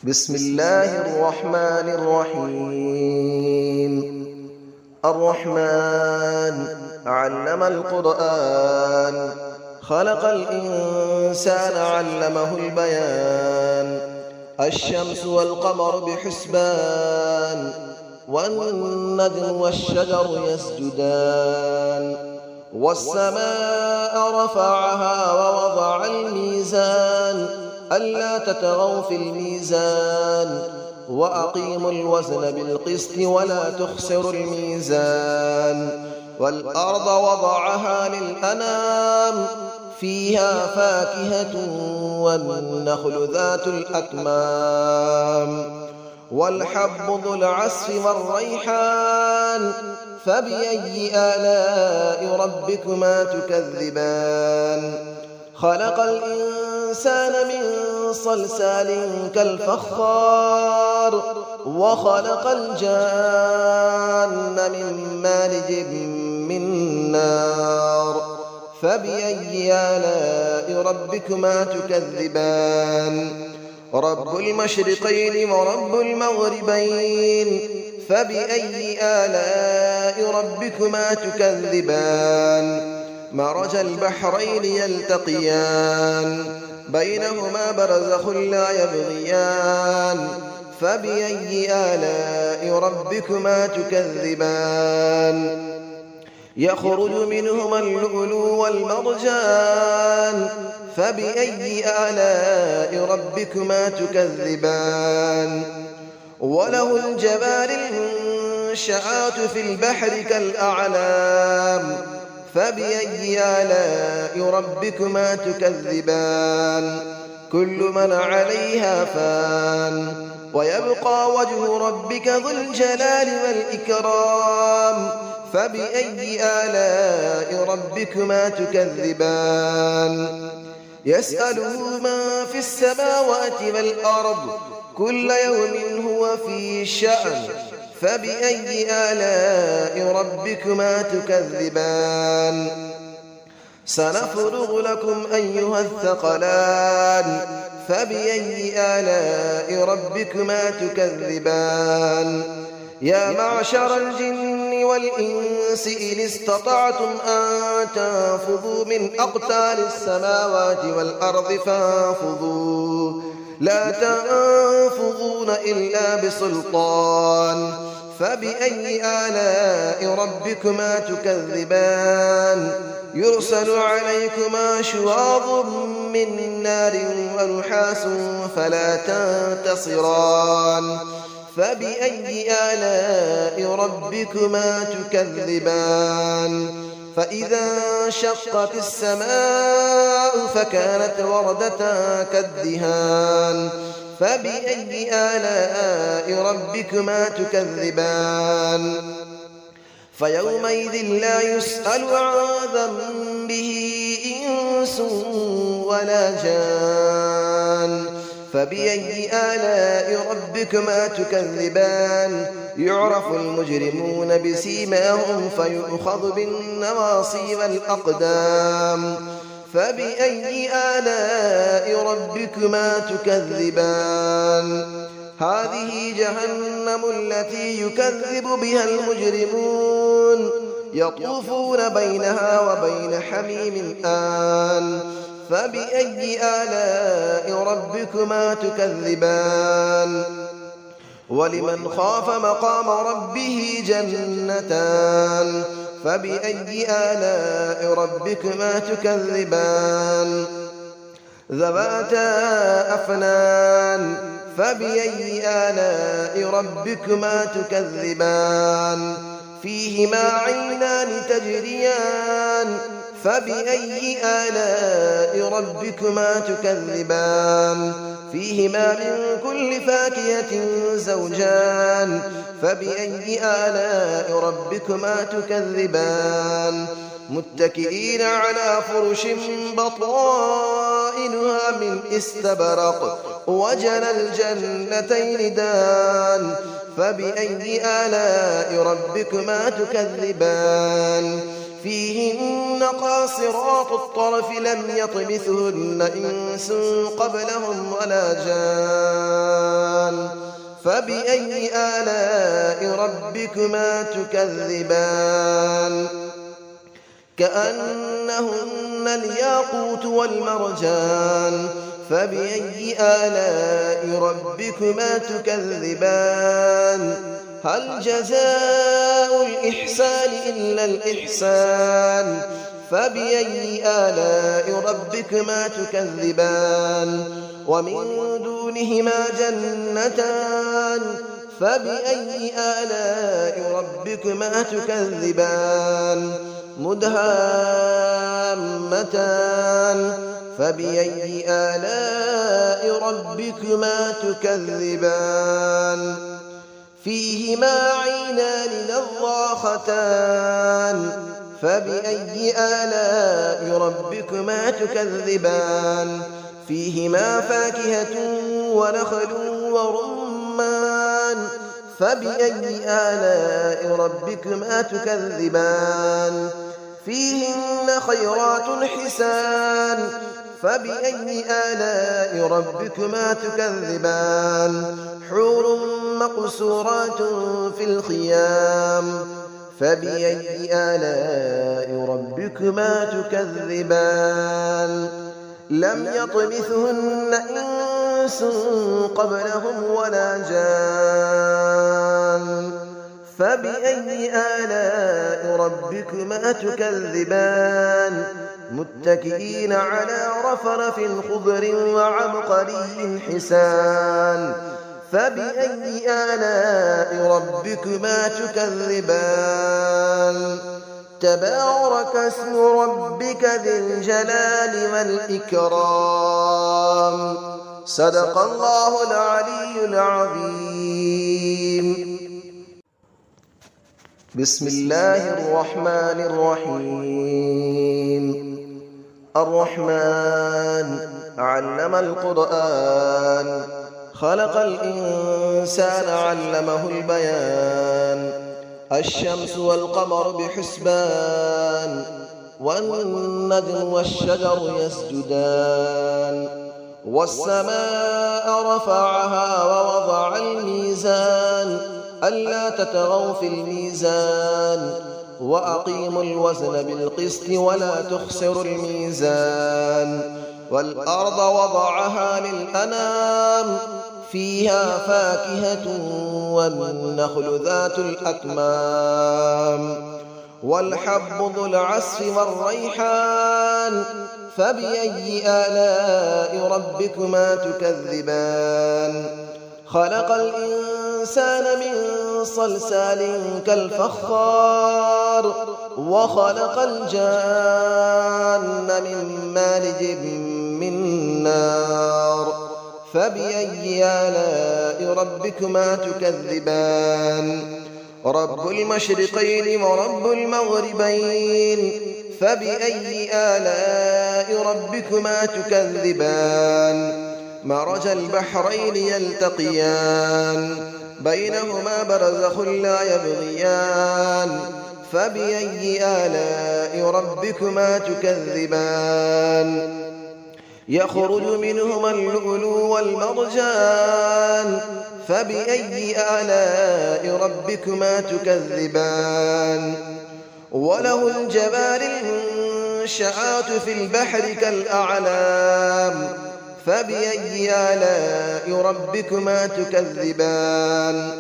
بسم الله الرحمن الرحيم. الرحمن علم القرآن، خلق الإنسان علمه البيان. الشمس والقمر بحسبان، والنجم والشجر يسجدان. والسماء رفعها ووضع الميزان، ألا تطغوا في الميزان، وأقيموا الوزن بالقسط ولا تخسروا الميزان. والأرض وضعها للأنام، فيها فاكهة والنخل ذات الأكمام، والحب ذو العصف والريحان. فبأي آلاء ربكما تكذبان؟ خلق الإنسان من صلصال كالفخار، وخلق الجان من مارج من نار. فبأي آلاء ربكما تكذبان؟ رب المشرقين ورب المغربين. فبأي آلاء ربكما تكذبان؟ مرج البحرين يلتقيان، بينهما برزخ لا يبغيان. فبأي آلاء ربكما تكذبان؟ يخرج منهما اللؤلؤ والمرجان. فبأي آلاء ربكما تكذبان؟ وله الجبال المنشآت في البحر كالأعلام. فبأي آلاء ربكما تكذبان؟ كل من عليها فان، ويبقى وجه ربك ذو الجلال والإكرام. فبأي آلاء ربكما تكذبان؟ يسأله من في السماوات والأرض، كل يوم هو في شأن. فبأي آلاء ربكما تكذبان؟ سنفرغ لكم أيها الثقلان. فبأي آلاء ربكما تكذبان؟ يا معشر الجن والإنس إن استطعتم أن تنفذوا من أقطار السماوات والأرض فانفذوا، لا تنفذون إلا بسلطان. فبأي آلاء ربكما تكذبان؟ يرسل عليكما شواظ من نار ونحاس فلا تنتصران. فبأي آلاء ربكما تكذبان؟ فإذا انشقت السماء فكانت وردة كالدهان. فبأي آلاء ربكما تكذبان؟ فيومئذ لا يسأل عن ذنبه إنس ولا جان. فبأي آلاء ربكما تكذبان؟ يعرف المجرمون بسيماهم فيؤخذ بالنواصي والأقدام. فبأي آلاء ربكما تكذبان؟ هذه جهنم التي يكذب بها المجرمون، يطوفون بينها وبين حميم آن. فبأي آلاء ربكما تكذبان؟ ولمن خاف مقام ربه جنتان. فبأي آلاء ربكما تكذبان؟ ذواتا أفنان. فبأي آلاء ربكما تكذبان؟ فيهما عينان تجريان. فبأي آلاء ربكما تكذبان؟ فيهما من كل فاكهة زوجان. فبأي آلاء ربكما تكذبان؟ متكئين على فرش بطائنها من استبرق، وجنى الجنتين دان. فبأي آلاء ربكما تكذبان؟ فيهن قاصرات الطرف لم يطمثهن إنس قبلهم ولا جان. فبأي آلاء ربكما تكذبان كأنهن الياقوت والمرجان فبأي آلاء ربكما تكذبان هل جزاء الإحسان إلا الإحسان فبأي آلاء ربكما تكذبان ومن دونهما جنتان فبأي آلاء ربكما تكذبان مدهامتان فبأي آلاء ربكما تكذبان فيهما عينان نضاختان فبأي آلاء ربكما تكذبان فيهما فاكهة ونخل ورمان فبأي آلاء ربكما تكذبان فيهن خيرات حسان فبأي آلاء ربكما تكذبان حور مقصورات في الخيام فبأي آلاء ربكما تكذبان لم يطمثهن إنس قبلهم ولا جان فبأي آلاء ربكما تكذبان متكئين على رفرف خضر وعبقري حسان فبأي آلاء ربكما تكذبان تبارك اسم ربك ذي الجلال والإكرام صدق الله العلي العظيم بسم الله الرحمن الرحيم الرحمن علم القرآن خلق الإنسان علمه البيان الشمس والقمر بحسبان والنجم والشجر يسجدان والسماء رفعها ووضع الميزان ألا تطغوا في الميزان وأقيموا الوزن بالقسط ولا تخسروا الميزان والأرض وضعها للأنام فيها فاكهة والنخل ذات الأكمام والحب ذو العصف والريحان فبأي آلاء ربكما تكذبان خلق الإنسان من صلصال كالفخار وخلق الجان من مارج من نار فبأي آلاء ربكما تكذبان رب المشرقين ورب المغربين فبأي آلاء ربكما تكذبان مرج البحرين يلتقيان بينهما برزخ لا يبغيان فبأي آلاء ربكما تكذبان يخرج منهما اللؤلؤ والمرجان فبأي آلاء ربكما تكذبان وله الجبال المنشآت في البحر كالأعلام فبأي آلاء ربكما تكذبان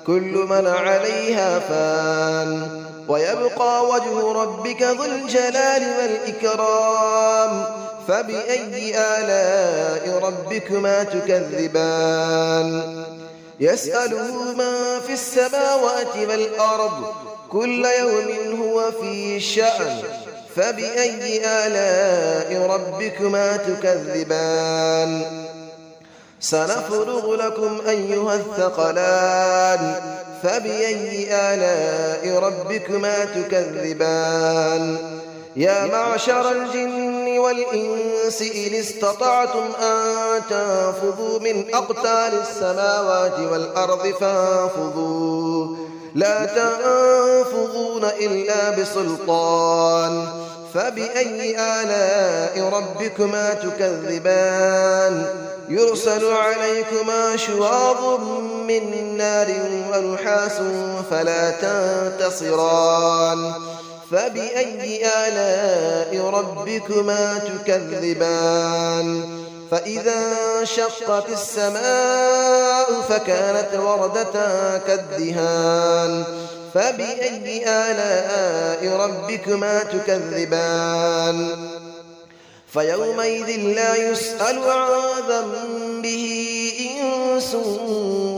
كل من عليها فان ويبقى وجه ربك ذو الجلال والإكرام فبأي آلاء ربكما تكذبان يسأله من في السماوات والأرض كل يوم هو في شأن فبأي آلاء ربكما تكذبان سنفرغ لكم أيها الثقلان فبأي آلاء ربكما تكذبان يا معشر الجن والإنس إن استطعتم أن تنفذوا من أقطار السماوات والأرض فانفذوا لا تنفذون إلا بسلطان فبأي آلاء ربكما تكذبان يرسل عليكما شواظ من نار ونحاس فلا تنتصران فبأي آلاء ربكما تكذبان فإذا انشقت السماء فكانت وردة كالدهان فبأي آلاء ربكما تكذبان فيومئذ لا يسأل عن ذنبه إنس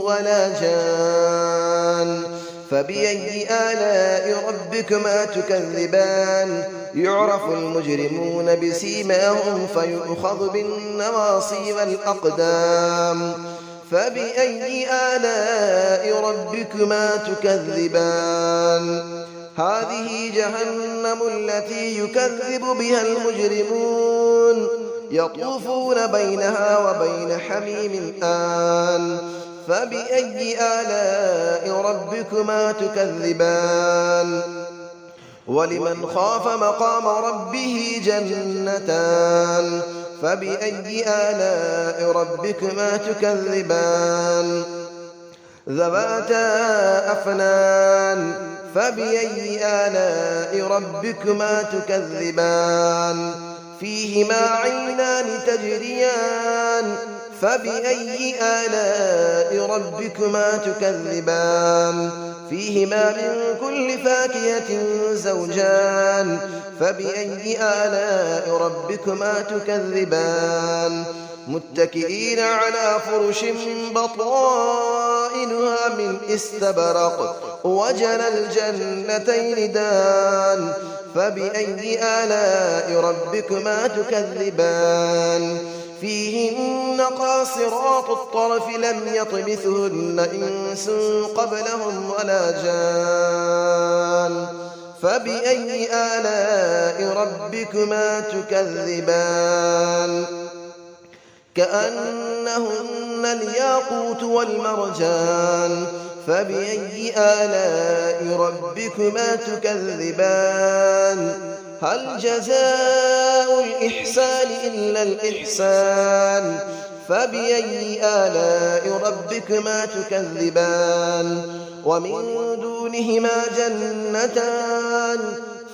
ولا جان فبأي آلاء ربكما تكذبان يعرف المجرمون بسيماهم فيؤخذ بالنواصي والأقدام فبأي آلاء ربكما تكذبان هذه جهنم التي يكذب بها المجرمون يطوفون بينها وبين حميم آن فبأي آلاء ربكما تكذبان ولمن خاف مقام ربه جنتان فبأي آلاء ربكما تكذبان ذواتا أفنان فبأي آلاء ربكما تكذبان فيهما عينان تجريان فبأي آلاء ربكما تكذبان فيهما من كل فاكهة زوجان فبأي آلاء ربكما تكذبان متكئين على فرش بطائنها من استبرق وجنى الجنتين دان فبأي آلاء ربكما تكذبان فيهن قاصرات الطرف لم يطمثهن إنس قبلهم ولا جان فبأي آلاء ربكما تكذبان كأنهن الياقوت والمرجان فبأي آلاء ربكما تكذبان هل جزاء الإحسان إلا الإحسان فبأي آلاء ربكما تكذبان ومن دونهما جنتان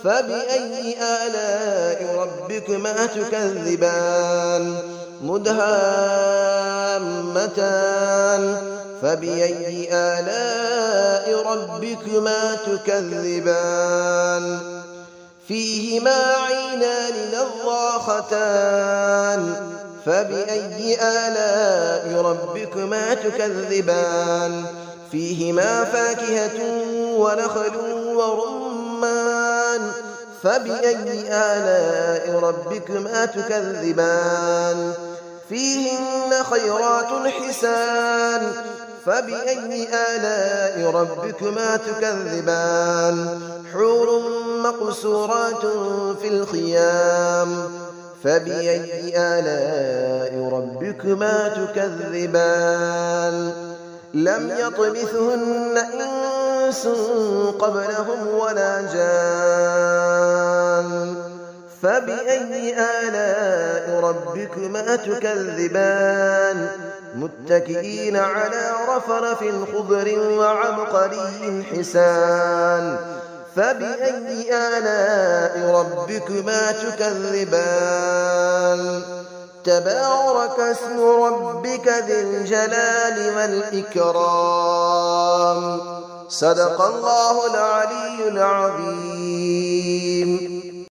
فبأي آلاء ربكما تكذبان مدهامتان فبأي آلاء ربكما تكذبان فيهما عينان نضاختان فبأي آلاء ربكما تكذبان فيهما فاكهة ونخل ورمان فبأي آلاء ربكما تكذبان فيهن خيرات حسان فبأي آلاء ربكما تكذبان حور مقصورات في الخيام فبأي آلاء ربكما تكذبان لم يطمثهن إنس قبلهم ولا جان فبأي آلاء ربكما تكذبان متكئين على رفرف خضر وعبقري حسان فبأي آلاء ربكما تكذبان تبارك اسم ربك ذي الجلال والإكرام صدق الله العلي العظيم.